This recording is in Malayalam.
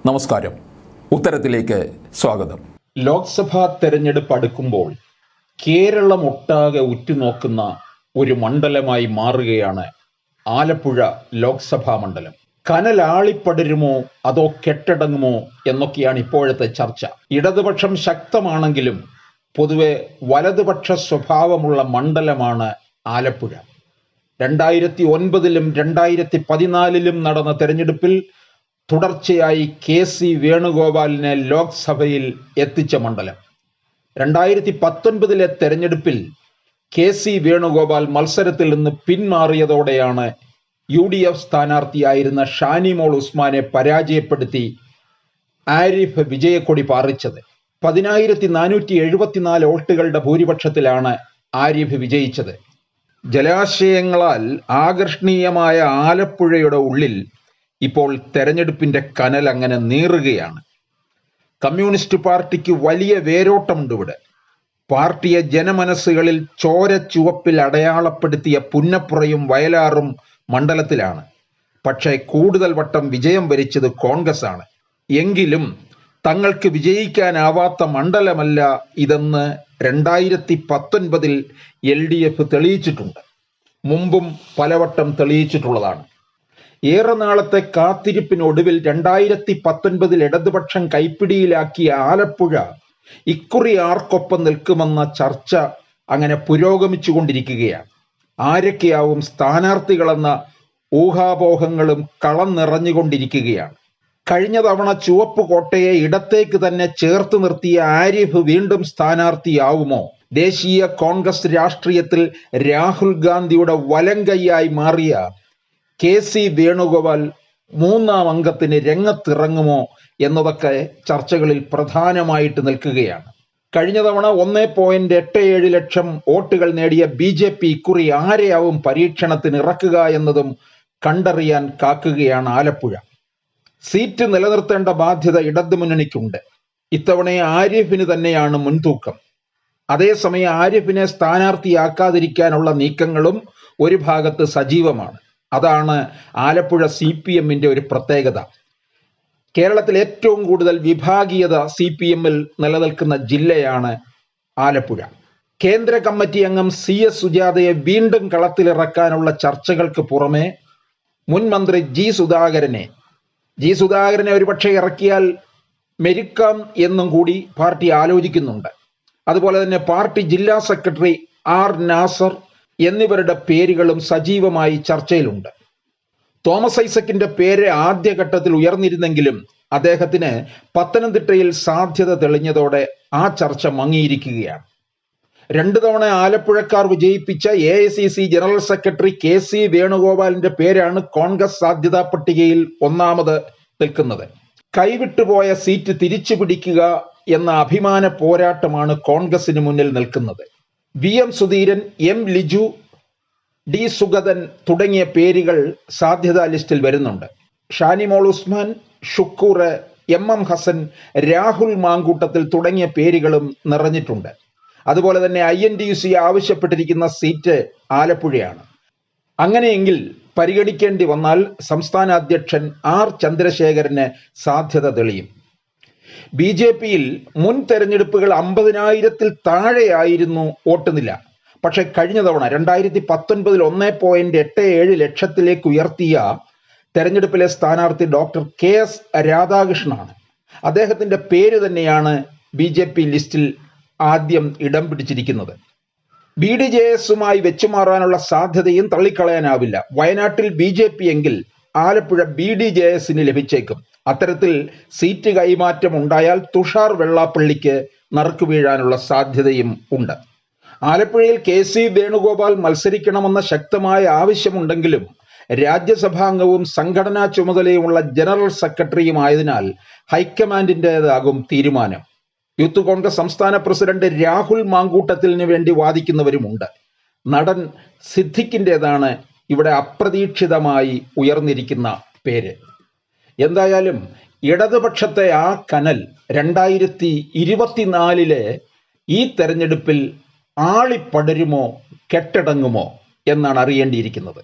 നമസ്കാരം. ഉത്തരത്തിലേക്ക് സ്വാഗതം. ലോക്സഭാ തെരഞ്ഞെടുപ്പ് അടുക്കുമ്പോൾ കേരളം ഒട്ടാകെ ഉറ്റുനോക്കുന്ന ഒരു മണ്ഡലമായി മാറുകയാണ് ആലപ്പുഴ ലോക്സഭാ മണ്ഡലം. കനലാളിപ്പടരുമോ അതോ കെട്ടടങ്ങുമോ എന്നൊക്കെയാണ് ഇപ്പോഴത്തെ ചർച്ച. ഇടതുപക്ഷം ശക്തമാണെങ്കിലും പൊതുവെ വലതുപക്ഷ സ്വഭാവമുള്ള മണ്ഡലമാണ് ആലപ്പുഴ. 2009 2014 നടന്ന തെരഞ്ഞെടുപ്പിൽ തുടർച്ചയായി KC വേണുഗോപാലിനെ ലോക്സഭയിൽ എത്തിച്ച മണ്ഡലം. 2019 തെരഞ്ഞെടുപ്പിൽ KC വേണുഗോപാൽ മത്സരത്തിൽ നിന്ന് പിന്മാറിയതോടെയാണ് UDF സ്ഥാനാർത്ഥിയായിരുന്ന ഷാനിമോൾ ഉസ്മാനെ പരാജയപ്പെടുത്തി ആരിഫ് വിജയക്കൊടി പാറിച്ചത്. 10,474 വോട്ടുകളുടെ ഭൂരിപക്ഷത്തിലാണ് ആരിഫ് വിജയിച്ചത്. ജലാശയങ്ങളാൽ ആകർഷണീയമായ ആലപ്പുഴയുടെ ഉള്ളിൽ ഇപ്പോൾ തെരഞ്ഞെടുപ്പിന്റെ കനൽ അങ്ങനെ നീറുകയാണ്. കമ്മ്യൂണിസ്റ്റ് പാർട്ടിക്ക് വലിയ വേരോട്ടമുണ്ട് ഇവിടെ. പാർട്ടിയെ ജനമനസ്സുകളിൽ ചോര ചുവപ്പിൽ അടയാളപ്പെടുത്തിയ പുന്നപ്പുറയും വയലാറും മണ്ഡലത്തിലാണ്. പക്ഷേ കൂടുതൽ വട്ടം വിജയം വരിച്ചത് കോൺഗ്രസ് ആണ്. എങ്കിലും തങ്ങൾക്ക് വിജയിക്കാനാവാത്ത മണ്ഡലമല്ല ഇതെന്ന് 2019 LDF തെളിയിച്ചിട്ടുണ്ട്. മുമ്പും പലവട്ടം തെളിയിച്ചിട്ടുള്ളതാണ്. ഏറെ നാളത്തെ കാത്തിരിപ്പിനൊടുവിൽ 2019 ഇടതുപക്ഷം കൈപ്പിടിയിലാക്കിയ ആലപ്പുഴ ഇക്കുറി ആർക്കൊപ്പം നിൽക്കുമെന്ന ചർച്ച അങ്ങനെ പുരോഗമിച്ചുകൊണ്ടിരിക്കുകയാണ്. ആരൊക്കെയാവും സ്ഥാനാർത്ഥികളെന്ന ഊഹാപോഹങ്ങളും കളം നിറഞ്ഞുകൊണ്ടിരിക്കുകയാണ്. കഴിഞ്ഞ തവണ ചുവപ്പ് കോട്ടയെ ഇടത്തേക്ക് തന്നെ ചേർത്ത് നിർത്തിയ ആരിഫ് വീണ്ടും സ്ഥാനാർത്ഥിയാവുമോ? ദേശീയ കോൺഗ്രസ് രാഷ്ട്രീയത്തിൽ രാഹുൽ ഗാന്ധിയുടെ വലങ്കൈയായി മാറിയ KC വേണുഗോപാൽ മൂന്നാം അംഗത്തിന് രംഗത്തിറങ്ങുമോ എന്നതൊക്കെ ചർച്ചകളിൽ പ്രധാനമായിട്ട് നിൽക്കുകയാണ്. കഴിഞ്ഞ തവണ 1.87 ലക്ഷം വോട്ടുകൾ നേടിയ BJP ഇക്കുറി ആരെയാവും പരീക്ഷണത്തിന് ഇറക്കുക എന്നതും കണ്ടറിയാൻ കാക്കുകയാണ് ആലപ്പുഴ. സീറ്റ് നിലനിർത്തേണ്ട ബാധ്യത ഇടതുമുന്നണിക്കുണ്ട്. ഇത്തവണ ആരിഫിന് തന്നെയാണ് മുൻതൂക്കം. അതേസമയം ആരിഫിനെ സ്ഥാനാർത്ഥിയാക്കാതിരിക്കാനുള്ള നീക്കങ്ങളും ഒരു ഭാഗത്ത് സജീവമാണ്. അതാണ് ആലപ്പുഴ CPMന്റെ ഒരു പ്രത്യേകത. കേരളത്തിൽ ഏറ്റവും കൂടുതൽ വിഭാഗീയത CPMൽ നിലനിൽക്കുന്ന ജില്ലയാണ് ആലപ്പുഴ. കേന്ദ്ര കമ്മിറ്റി അംഗം CS സുജാതയെ വീണ്ടും കളത്തിലിറക്കാനുള്ള ചർച്ചകൾക്ക് പുറമെ മുൻ മന്ത്രി ജി സുധാകരനെ ഒരുപക്ഷെ ഇറക്കിയാൽ മെരുക്കാം എന്നും കൂടി പാർട്ടി ആലോചിക്കുന്നുണ്ട്. അതുപോലെ തന്നെ പാർട്ടി ജില്ലാ സെക്രട്ടറി R നാസർ എന്നിവരുടെ പേരുകളും സജീവമായി ചർച്ചയിലുണ്ട്. തോമസ് ഐസക്കിന്റെ പേര് ആദ്യഘട്ടത്തിൽ ഉയർന്നിരുന്നെങ്കിലും അദ്ദേഹത്തിന് പത്തനംതിട്ടയിൽ സാധ്യത തെളിഞ്ഞതോടെ ആ ചർച്ച മങ്ങിയിരിക്കുകയാണ്. 2 തവണ ആലപ്പുഴക്കാർ വിജയിപ്പിച്ച AICC ജനറൽ സെക്രട്ടറി KC വേണുഗോപാലിന്റെ പേരാണ് കോൺഗ്രസ് സാധ്യതാ പട്ടികയിൽ ഒന്നാമത് നിൽക്കുന്നത്. കൈവിട്ടുപോയ സീറ്റ് തിരിച്ചു പിടിക്കുക എന്ന അഭിമാന പോരാട്ടമാണ് കോൺഗ്രസിന് മുന്നിൽ നിൽക്കുന്നത്. VM Sudheeran, M Liju, D Sugathan തുടങ്ങിയ പേരുകൾ സാധ്യതാ ലിസ്റ്റിൽ വരുന്നുണ്ട്. ഷാനിമോൾ ഉസ്മാൻ, ഷുക്കൂർ, MM ഹസൻ, രാഹുൽ മാങ്കൂട്ടത്തിൽ തുടങ്ങിയ പേരുകളും നിറഞ്ഞിട്ടുണ്ട്. അതുപോലെ തന്നെ INTUC ആവശ്യപ്പെട്ടിരിക്കുന്ന സീറ്റ് ആലപ്പുഴയാണ്. അങ്ങനെയെങ്കിൽ പരിഗണിക്കേണ്ടി വന്നാൽ സംസ്ഥാന അധ്യക്ഷൻ R ചന്ദ്രശേഖരന് സാധ്യത തെളിയും. BJPയിൽ മുൻ തെരഞ്ഞെടുപ്പുകൾ 50,000-ൽ താഴെയായിരുന്നു വോട്ട് നില. പക്ഷെ കഴിഞ്ഞ തവണ 2019 1.87 ലക്ഷത്തിലേക്ക് ഉയർത്തിയ തെരഞ്ഞെടുപ്പിലെ സ്ഥാനാർത്ഥി ഡോക്ടർ KS രാധാകൃഷ്ണനാണ്. അദ്ദേഹത്തിന്റെ പേര് തന്നെയാണ് BJP ലിസ്റ്റിൽ ആദ്യം ഇടം പിടിച്ചിരിക്കുന്നത്. BDJSുമായി വെച്ചുമാറാനുള്ള സാധ്യതയും തള്ളിക്കളയാനാവില്ല. വയനാട്ടിൽ BJP എങ്കിൽ ആലപ്പുഴ BDJSന് ലഭിച്ചേക്കും. അത്തരത്തിൽ സീറ്റ് കൈമാറ്റം ഉണ്ടായാൽ തുഷാർ വെള്ളാപ്പള്ളിക്ക് നറുക്കു വീഴാനുള്ള സാധ്യതയും ഉണ്ട്. ആലപ്പുഴയിൽ KC വേണുഗോപാൽ മത്സരിക്കണമെന്ന ശക്തമായ ആവശ്യമുണ്ടെങ്കിലും രാജ്യസഭാംഗവും സംഘടനാ ചുമതലയുമുള്ള ജനറൽ സെക്രട്ടറിയുമായതിനാൽ ഹൈക്കമാൻഡിൻ്റെതാകും തീരുമാനം. യൂത്ത് കോൺഗ്രസ് സംസ്ഥാന പ്രസിഡന്റ് രാഹുൽ മാങ്കൂട്ടത്തിന് വേണ്ടി വാദിക്കുന്നവരുമുണ്ട്. നടൻ സിദ്ദിഖിൻ്റെതാണ് ഇവിടെ അപ്രതീക്ഷിതമായി ഉയർന്നിരിക്കുന്ന പേര്. എന്തായാലും ഇടതുപക്ഷത്തെ ആ കനൽ 2024 ഈ തെരഞ്ഞെടുപ്പിൽ ആളിപ്പടരുമോ കെട്ടടങ്ങുമോ എന്നാണ് അറിയേണ്ടിയിരിക്കുന്നത്.